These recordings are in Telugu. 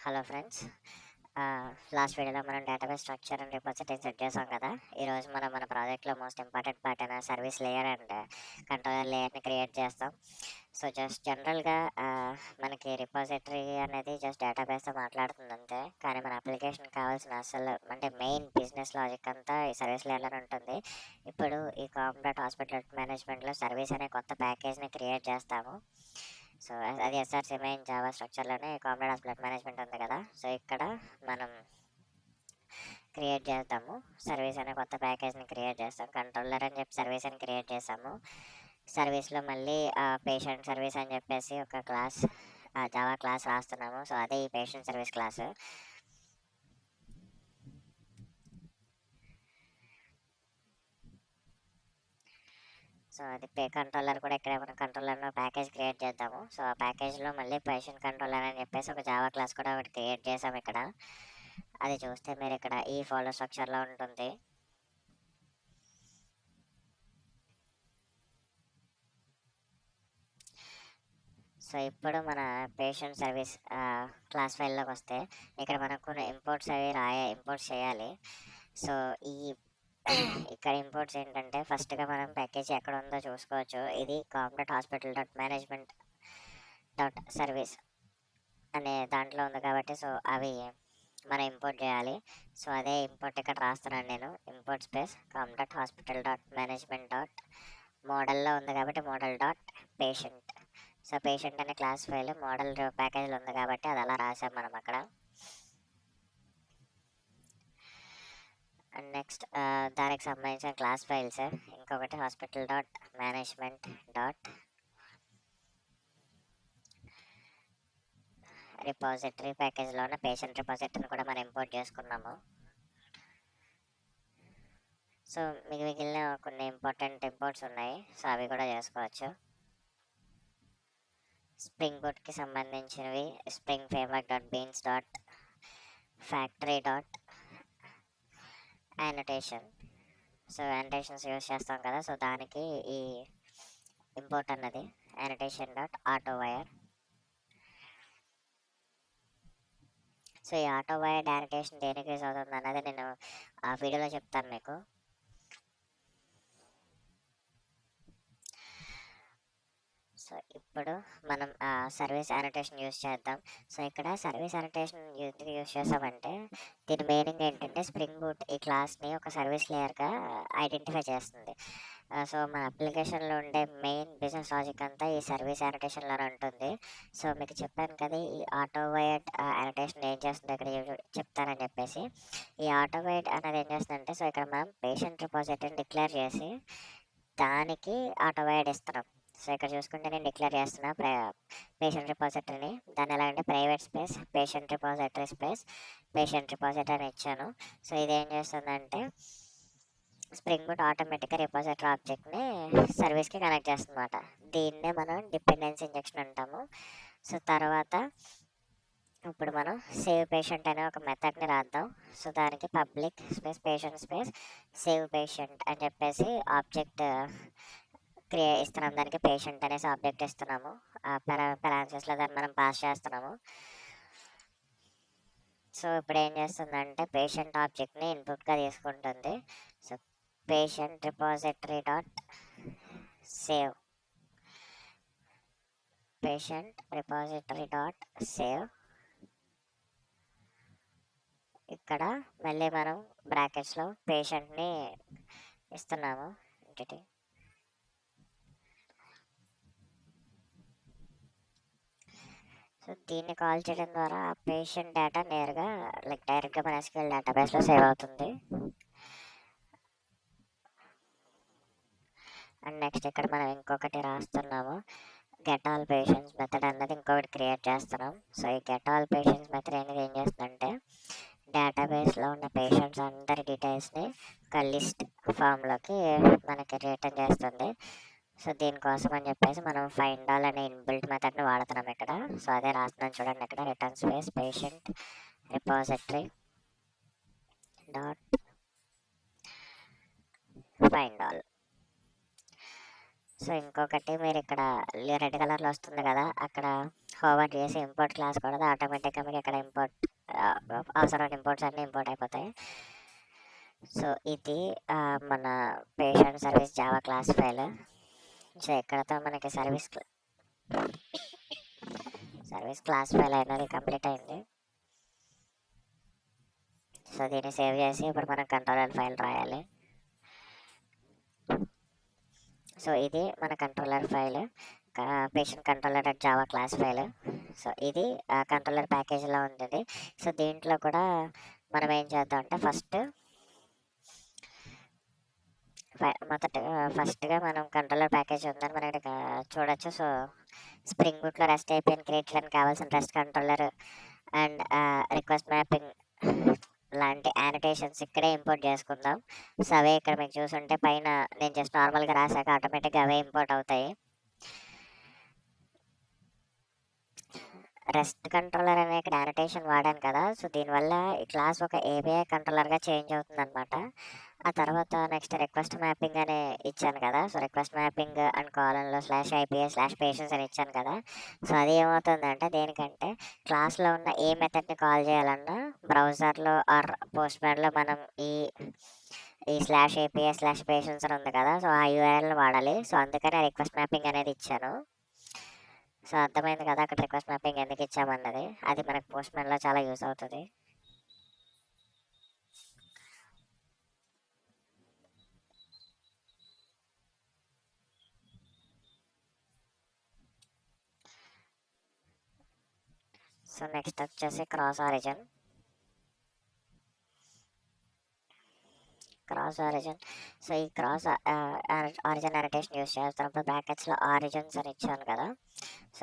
Hello friends. లాస్ట్ వీడియోలో మనం database structure and repository set చేసాం కదా. ఈరోజు మనం మన ప్రాజెక్ట్లో మోస్ట్ ఇంపార్టెంట్ పార్ట్ అయిన సర్వీస్ లేయర్ అండ్ కంట్రోలర్ లేయర్ని క్రియేట్ చేస్తాం. సో జస్ట్ జనరల్గా మనకి రిపోజిటరీ అనేది జస్ట్ డేటాబేస్తో మాట్లాడుతుంది అంతే, కానీ మన అప్లికేషన్ కావాల్సిన అసలు అంటే మెయిన్ బిజినెస్ లాజిక్ అంతా ఈ సర్వీస్ లేయర్లో ఉంటుంది. ఇప్పుడు ఈ కాంప్లెట్ హాస్పిటల్ మేనేజ్మెంట్లో సర్వీస్ అనే కొత్త ప్యాకేజ్ని క్రియేట్ చేస్తాము. సో అది ఎస్ఆర్సీ మెయిన్ జావా స్ట్రక్చర్లోనే కాంప్లెట్ హాస్పిటల్ మేనేజ్మెంట్ ఉంది కదా. సో ఇక్కడ మనం క్రియేట్ చేద్దాము సర్వీస్ అనే కొత్త ప్యాకేజ్ని క్రియేట్ చేస్తాం. కంట్రోలర్ అని చెప్పి సర్వీస్ అని క్రియేట్ చేసాము. సర్వీస్లో మళ్ళీ పేషెంట్ సర్వీస్ అని చెప్పేసి ఒక క్లాస్ జావా క్లాస్ రాస్తున్నాము. సో అదే ఈ పేషెంట్ సర్వీస్ క్లాసు. సో అది కంట్రోలర్ కూడా ఇక్కడ మనం కంట్రోలర్లో ప్యాకేజ్ క్రియేట్ చేద్దాము. సో ఆ ప్యాకేజ్లో మళ్ళీ పేషెంట్ కంట్రోలర్ అని చెప్పేసి ఒక జావా క్లాస్ కూడా ఒకటి క్రియేట్ చేసాము ఇక్కడ. అది చూస్తే మీరు ఇక్కడ ఈ ఫోల్డర్ స్ట్రక్చర్లో ఉంటుంది. సో ఇప్పుడు మన పేషెంట్ సర్వీస్ క్లాస్ ఫైల్లోకి వస్తే ఇక్కడ మనకు కొన్ని ఇంపోర్ట్స్ ఇంపోర్ట్స్ చేయాలి. సో ఇక్కడ ఇంపోర్ట్స్ ఏంటంటే ఫస్ట్గా మనం ప్యాకేజ్ ఎక్కడ ఉందో చూసుకోవచ్చు. ఇది complete hospital dot management dot service అనే దాంట్లో ఉంది కాబట్టి సో అవి మనం ఇంపోర్ట్ చేయాలి. సో అదే ఇంపోర్ట్ ఇక్కడ రాస్తున్నాను నేను. Import space complete hospital dot management dot మోడల్లో ఉంది కాబట్టి model dot patient. So patient అనే క్లాస్ ఫైల్ మోడల్ ప్యాకేజ్లో ఉంది కాబట్టి అది అలా రాసాం మనం అక్కడ. అండ్ నెక్స్ట్ దానికి సంబంధించిన క్లాస్ ఫైల్స్ ఇంకొకటి hospital dot management dot repository ప్యాకేజ్లో ఉన్న పేషెంట్ రిపాజిటరీని కూడా మనం ఇంపోర్ట్ చేసుకున్నాము. సో మిగిలిన కొన్ని ఇంపార్టెంట్ ఇంపోర్ట్స్ ఉన్నాయి. సో అవి కూడా చేసుకోవచ్చు. స్ప్రింగ్ బూట్కి సంబంధించినవి spring framework dot beans dot factory dot annotation. So annotations use చేస్తాం కదా. సో దానికి ఈ ఇంపోర్ట్ అన్నది annotation dot auto wire. So ఈ ఆటో వైర్ యానోటేషన్ దేనికి యూజ్ అవుతుంది అన్నది నేను ఆ వీడియోలో చెప్తాను మీకు. సో ఇప్పుడు మనం సర్వీస్ యానోటేషన్ యూజ్ చేద్దాం. సో ఇక్కడ సర్వీస్ యానోటేషన్ యూజ్ చేసామంటే దీని మీనింగ్ ఏంటంటే స్ప్రింగ్ బూట్ ఈ క్లాస్ని ఒక సర్వీస్ లేయర్గా ఐడెంటిఫై చేస్తుంది. సో మన అప్లికేషన్లో ఉండే మెయిన్ బిజినెస్ లాజిక్ అంతా ఈ సర్వీస్ యానోటేషన్లోనే ఉంటుంది. సో మీకు చెప్పాను కదా ఈ ఆటో వైడ్ యానోటేషన్ ఏం చేస్తుంది ఇక్కడ చెప్తానని చెప్పేసి. ఈ ఆటో వైడ్ అనేది ఏం చేస్తుందంటే సో ఇక్కడ మనం పేషెంట్ రిపాజిటరీని డిక్లేర్ చేసి దానికి ఆటో వైడ్ ఇస్తున్నాం. సో ఇక్కడ చూసుకుంటే నేను డిక్లేర్ చేస్తున్నా పేషెంట్ రిపాజిటరీని. దాన్ని ఎలా అంటే private space patient repository space patient repository అని ఇచ్చాను. సో ఇది ఏం చేస్తుందంటే స్ప్రింగ్ బూట్ ఆటోమేటిక్గా రిపాజిటరీ ఆబ్జెక్ట్ని సర్వీస్కి కనెక్ట్ చేస్తుంది అన్నమాట. దీన్నే మనం డిపెండెన్సీ ఇంజెక్షన్ అంటాము. సో తర్వాత ఇప్పుడు మనం సేవ్ పేషెంట్ అనే ఒక మెథడ్ని రాద్దాం. సో దానికి public space patient space save patient అని చెప్పేసి ఆబ్జెక్ట్ ఇస్తున్నాము. దానికి పేషెంట్ అనేసి ఆబ్జెక్ట్ ఇస్తున్నాము. పారాన్సెస్లో దాన్ని మనం పాస్ చేస్తున్నాము. సో ఇప్పుడు ఏం చేస్తుందంటే పేషెంట్ ఆబ్జెక్ట్ని ఇన్పుట్గా తీసుకుంటుంది. So patient repository dot save patient repository dot save. ఇక్కడ మళ్ళీ మనం బ్రాకెట్స్లో పేషెంట్ని ఇస్తున్నాము ఎంటిటీ. సో దీన్ని కాల్ చేయడం ద్వారా పేషెంట్ డేటా నేరుగా డైరెక్ట్గా మన SQL డేటాబేస్లో సేవ్ అవుతుంది. అండ్ నెక్స్ట్ ఇక్కడ మనం ఇంకొకటి రాస్తున్నాము గెట్ ఆల్ పేషెంట్స్ మెథడ్ అన్నది ఇంకొకటి క్రియేట్ చేస్తున్నాం. సో ఈ గెట్ ఆల్ పేషెంట్స్ మెథడ్ అనేది ఏం చేస్తుందంటే డేటాబేస్లో ఉన్న పేషెంట్స్ అందరి డీటెయిల్స్ని ఒక లిస్ట్ ఫామ్లోకి మనకి రిటర్న్ చేస్తుంది. సో దీనికోసం అని చెప్పేసి మనం ఫైండ్ ఆల్ అనే ఇన్బిల్ట్ మెథడ్ని వాడుతున్నాం ఇక్కడ. సో అదే రాస్తున్నాను చూడండి ఇక్కడ return space patient repository dot find all. So ఇంకొకటి మీరు ఇక్కడ రెడ్ కలర్లో వస్తుంది కదా, అక్కడ హోవర్డ్ చేసి ఇంపోర్ట్ క్లాస్ కూడా ఆటోమేటిక్గా మీకు ఇక్కడ ఇంపోర్ట్ అవసరమైన ఇంపోర్ట్స్ అన్నీ ఇంపోర్ట్ అయిపోతాయి. సో ఇది మన patient service Java class file. So ఇక్కడతో మనకి సర్వీస్ క్లాస్ ఫైల్ అనేది కంప్లీట్ అయింది. సో దీన్ని సేవ్ చేసి ఇప్పుడు మనం కంట్రోలర్ ఫైల్ రాయాలి. సో ఇది మన controller file, patient controller at Java class file. So ఇది కంట్రోలర్ ప్యాకేజ్లో ఉంటుంది. సో దీంట్లో కూడా మనం ఏం చేద్దాం అంటే ఫస్ట్గా మనం కంట్రోలర్ ప్యాకేజ్ ఉందని మనం ఇక్కడ చూడొచ్చు. సో స్ప్రింగ్ బూట్లో రెస్ట్ అయిపోయిన క్రియేట్ చేయడానికి కావాల్సిన rest controller and request mapping లాంటి యానిటేషన్స్ ఇక్కడే ఇంపోర్ట్ చేసుకుందాం. సో అవే ఇక్కడ మీకు చూసుంటే పైన నేను జస్ట్ నార్మల్గా రాసాక ఆటోమేటిక్గా అవే ఇంపోర్ట్ అవుతాయి. రెస్ట్ కంట్రోలర్ అనే ఇక్కడ యానిటేషన్ వాడాను కదా, సో దీనివల్ల ఈ క్లాస్ ఒక ఏబిఐ కంట్రోలర్గా చేంజ్ అవుతుంది అనమాట. ఆ తర్వాత నెక్స్ట్ రిక్వెస్ట్ మ్యాపింగ్ అని ఇచ్చాను కదా, సో రిక్వెస్ట్ మ్యాపింగ్ అండ్ కాలన్లో /IPA/patients అని ఇచ్చాను కదా. సో అది ఏమవుతుందంటే దేనికంటే క్లాస్లో ఉన్న ఏ మెథడ్ని కాల్ చేయాలన్నా బ్రౌజర్లో ఆర్ పోస్ట్మ్యాన్లో మనం ఈ /APA/patients అని ఉంది కదా, సో ఆ యూఆర్ఎల్ని వాడాలి. సో అందుకని రిక్వెస్ట్ మ్యాపింగ్ అనేది ఇచ్చాను. సో అర్థమైంది కదా అక్కడ రిక్వెస్ట్ మ్యాపింగ్ ఎందుకు ఇచ్చామన్నది. అది మనకు పోస్ట్మ్యాన్లో చాలా యూస్ అవుతుంది. సో నెక్స్ట్ వచ్చేసి క్రాస్ ఆరిజిన్. సో ఈ క్రాస్ ఆరిజిన్ అనటేషన్ యూస్ చేస్తున్నప్పుడు బ్రాకెట్స్లో ఆరిజిన్స్ అని ఇచ్చాను కదా. సో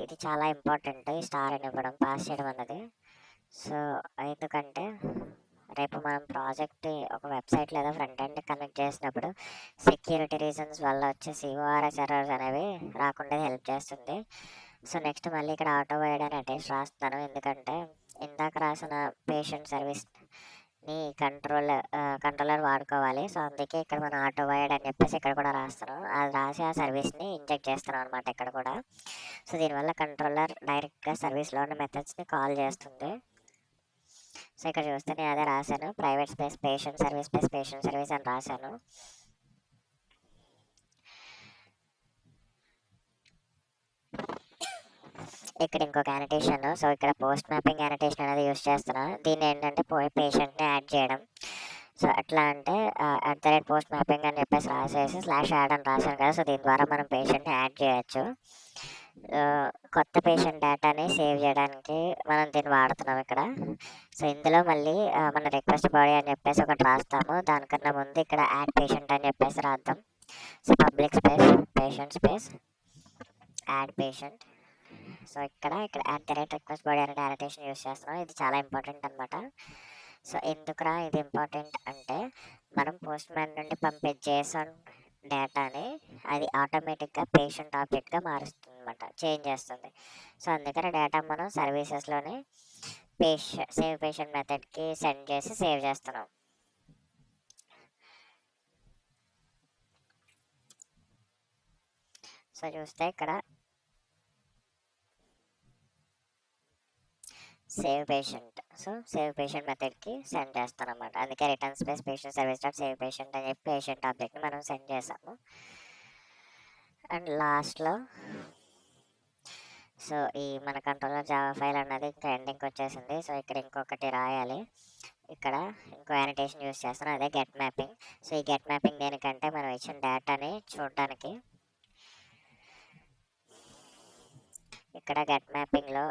ఇది చాలా ఇంపార్టెంట్, ఈ స్టార్ అని ఇవ్వడం, పాస్ చేయడం అన్నది. సో ఎందుకంటే రేపు మనం ప్రాజెక్ట్ ఒక వెబ్సైట్ లేదా ఫ్రంట్ ఎండ్ కనెక్ట్ చేసినప్పుడు సెక్యూరిటీ రీజన్స్ వల్ల వచ్చే CORS ఎర్రర్స్ అనేవి రాకుండా హెల్ప్ చేస్తుంది. సో నెక్స్ట్ మళ్ళీ ఇక్కడ ఆటో వైడ్ అని అటెస్ట్ రాస్తాను, ఎందుకంటే ఇందాక రాసిన పేషెంట్ సర్వీస్ని కంట్రోలర్ వాడుకోవాలి. సో అందుకే ఇక్కడ మనం ఆటో వైడ్ అని చెప్పేసి ఇక్కడ కూడా రాస్తాను. అది రాసి ఆ సర్వీస్ని ఇంజెక్ట్ చేస్తాను అనమాట ఇక్కడ కూడా. సో దీనివల్ల కంట్రోలర్ డైరెక్ట్గా సర్వీస్లో ఉన్న మెథడ్స్ని కాల్ చేస్తుంది. సో ఇక్కడ చూస్తే నేను అదే రాశాను, ప్రైవేట్ స్పేస్ పేషెంట్ సర్వీస్ అని రాశాను. ఇక్కడ ఇంకొక యానిటేషన్, సో ఇక్కడ పోస్ట్ మ్యాపింగ్ యానిటేషన్ అనేది యూస్ చేస్తున్నా. దీన్ని ఏంటంటే పేషెంట్ని యాడ్ చేయడం. సో ఎట్లా అంటే @పోస్ట్ మ్యాపింగ్ అని చెప్పేసి రాసేసి /యాడ్ అని రాశాను కదా, సో దీని ద్వారా మనం పేషెంట్ని యాడ్ చేయొచ్చు. కొత్త పేషెంట్ డేటాని సేవ్ చేయడానికి మనం దీన్ని వాడుతున్నాం ఇక్కడ. సో ఇందులో మళ్ళీ మన రిక్వెస్ట్ బాడీ అని చెప్పేసి ఒకటి రాస్తాము, దానికన్నా ముందు ఇక్కడ యాడ్ పేషెంట్ అని చెప్పేసి రాద్దాం. So public space patient space add patient. So ఇక్కడ @రిక్వెస్ట్ బాడీ అనే యానిటేషన్ యూస్ చేస్తున్నాం. ఇది చాలా ఇంపార్టెంట్ అనమాట. సో ఎందుకురా ఇది ఇంపార్టెంట్ అంటే మనం పోస్ట్ మ్యాన్ నుండి పంపే JSON డేటాని అది ఆటోమేటిక్గా పేషెంట్ ఆబ్జెక్ట్గా మారుస్తుంది అనమాట, చేంజ్ చేస్తుంది. సో అందుకని డేటా మనం సర్వీసెస్లోనే సేవ్ పేషెంట్ మెథడ్కి సెండ్ చేసి సేవ్ చేస్తున్నాం. సో చూస్తే ఇక్కడ సేవ్ పేషెంట్ మెథడ్కి సెండ్ చేస్తాను అనమాట. అందుకే return space patient service dot save patient అని చెప్పి పేషెంట్ ఆబ్జెక్ట్ని మనం సెండ్ చేసాము. అండ్ లాస్ట్లో సో ఈ మన కంట్రోలర్ జావా ఫైల్ అన్నది ఇంకా ఎండింగ్కి వచ్చేసింది. సో ఇక్కడ ఇంకొకటి రాయాలి, ఇక్కడ ఇంకో యానిటేషన్ యూస్ చేస్తాను, అదే గెట్ మ్యాపింగ్. సో ఈ గెట్ మ్యాపింగ్ దేనికంటే మనం ఇచ్చిన డేటాని చూడడానికి. ఇక్కడ గెట్ మ్యాపింగ్లో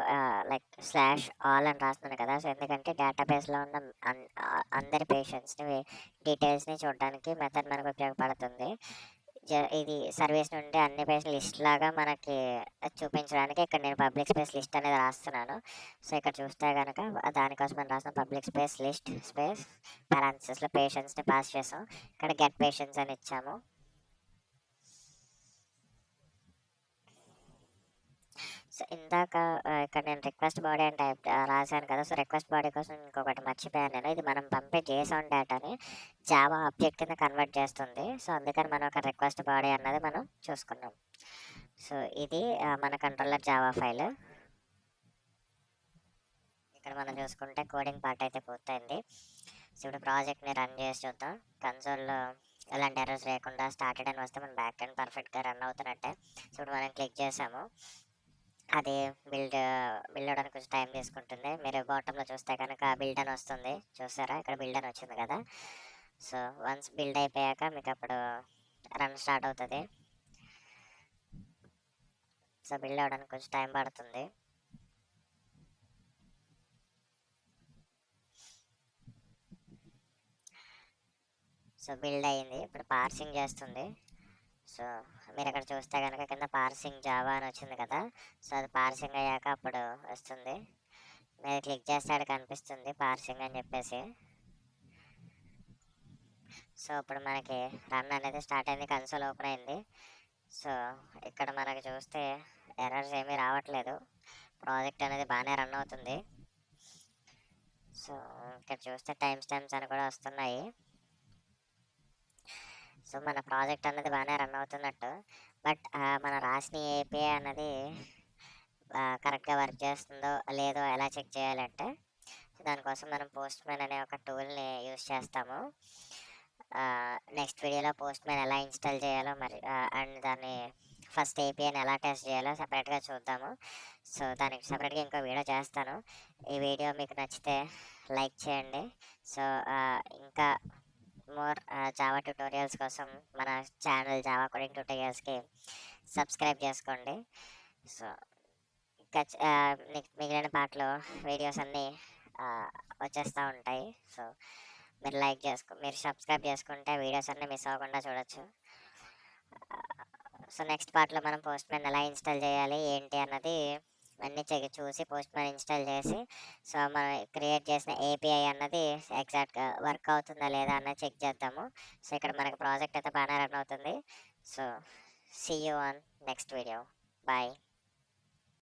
/all అని రాస్తున్నాను కదా, సో ఎందుకంటే డేటాబేస్లో ఉన్న అందరి పేషెంట్స్ని డీటెయిల్స్ని చూడడానికి మెథడ్ మనకు ఉపయోగపడుతుంది. ఇది సర్వీస్ నుండి అన్ని పేషెంట్ లిస్ట్ లాగా మనకి చూపించడానికి ఇక్కడ నేను పబ్లిక్ స్పేస్ లిస్ట్ అనేది రాస్తున్నాను. సో ఇక్కడ చూస్తే కనుక దానికోసం మనం రాసిన పబ్లిక్ స్పేస్ లిస్ట్ స్పేస్ పారాన్సిస్లో పేషెంట్స్ని పాస్ చేసాం. ఇక్కడ గెట్ పేషెంట్స్ అని ఇచ్చాము. సో సో ఇందాక ఇక్కడ నేను రిక్వెస్ట్ బాడీ అని రాశాను కదా. సో రిక్వెస్ట్ బాడీ కోసం ఇంకొకటి మర్చిపోయాను నేను. ఇది మనం పంపే జేసన్ డేటాని జావా ఆబ్జెక్ట్ కింద కన్వర్ట్ చేస్తుంది. సో అందుకని మనం ఒక రిక్వెస్ట్ బాడీ అన్నది మనం చూసుకున్నాం. సో ఇది మన కంట్రోలర్ జావా ఫైల్. ఇక్కడ మనం చూసుకుంటే కోడింగ్ పార్ట్ అయితే పూర్తయింది. సో ఇప్పుడు ప్రాజెక్ట్ని రన్ చేసి చూద్దాం. కన్సోల్లో ఎలాంటి ఎర్రర్స్ లేకుండా స్టార్టెడ్ అని వస్తే మన బ్యాక్ ఎండ్ పర్ఫెక్ట్గా రన్ అవుతున్నట్టే. సో ఇప్పుడు మనం క్లిక్ చేసాము, అది బిల్డ్ అవడానికి కొంచెం టైం తీసుకుంటుంది. మీరు బాటంలో చూస్తే కనుక బిల్డ్ అని వస్తుంది, చూసారా ఇక్కడ బిల్డ్ అని వచ్చింది కదా. సో వన్స్ బిల్డ్ అయిపోయాక మీకు అప్పుడు రన్ స్టార్ట్ అవుతుంది. సో బిల్డ్ అవ్వడానికి కొంచెం టైం పడుతుంది. సో బిల్డ్ అయ్యింది, ఇప్పుడు పార్సింగ్ చేస్తుంది. సో మీరు ఇక్కడ చూస్తే కనుక కింద పార్సింగ్ జావా అని వచ్చింది కదా. సో అది పార్సింగ్ అయ్యాక అప్పుడు వస్తుంది. మీరు క్లిక్ చేస్తే అక్కడ కనిపిస్తుంది పార్సింగ్ అని చెప్పేసి. సో ఇప్పుడు మనకి రన్ అనేది స్టార్ట్ అయింది, కన్సోల్ ఓపెన్ అయింది. సో ఇక్కడ మనకి చూస్తే ఎర్రర్స్ ఏమీ రావట్లేదు, ప్రాజెక్ట్ అనేది బాగానే రన్ అవుతుంది. సో ఇక్కడ చూస్తే టైం స్టాంప్స్ అని కూడా వస్తున్నాయి. సో మన ప్రాజెక్ట్ అన్నది బాగానే రన్ అవుతున్నట్టు. బట్ మన రాసిన ఏపీఐ అన్నది కరెక్ట్గా వర్క్ చేస్తుందో లేదో ఎలా చెక్ చేయాలంటే, దానికోసం మనం పోస్ట్ మ్యాన్ అనే ఒక టూల్ని యూజ్ చేస్తాము. నెక్స్ట్ వీడియోలో పోస్ట్ మ్యాన్ ఎలా ఇన్స్టాల్ చేయాలో మరి అండ్ దాన్ని ఫస్ట్ ఏపీఐని ఎలా టెస్ట్ చేయాలో సపరేట్గా చూద్దాము. సో దానికి సపరేట్గా ఇంకో వీడియో చేస్తాను. ఈ వీడియో మీకు నచ్చితే లైక్ చేయండి. సో ఇంకా మోర్ జావా ట్యూటోరియల్స్ కోసం మన ఛానల్ జావా కోడింగ్ ట్యూటోరియల్స్కి సబ్స్క్రైబ్ చేసుకోండి. సో ఇంకా మిగిలిన పాటలు వీడియోస్ అన్నీ వచ్చేస్తూ ఉంటాయి. సో మీరు సబ్స్క్రైబ్ చేసుకుంటే వీడియోస్ అన్నీ మిస్ అవ్వకుండా చూడొచ్చు. సో నెక్స్ట్ పార్ట్లో మనం పోస్ట్ మ్యాన్ ఎలా ఇన్స్టాల్ చేయాలి ఏంటి అన్నది అన్నీ చూసి పోస్ట్ మ్యాన్ ఇన్స్టాల్ చేసి, సో మనం క్రియేట్ చేసిన ఏపీఐ అన్నది ఎగ్జాక్ట్గా వర్క్ అవుతుందా లేదా అన్నది చెక్ చేద్దాము. సో ఇక్కడ మనకి ప్రాజెక్ట్ అయితే బాగానే రన్ అవుతుంది. So see you on next video. Bye.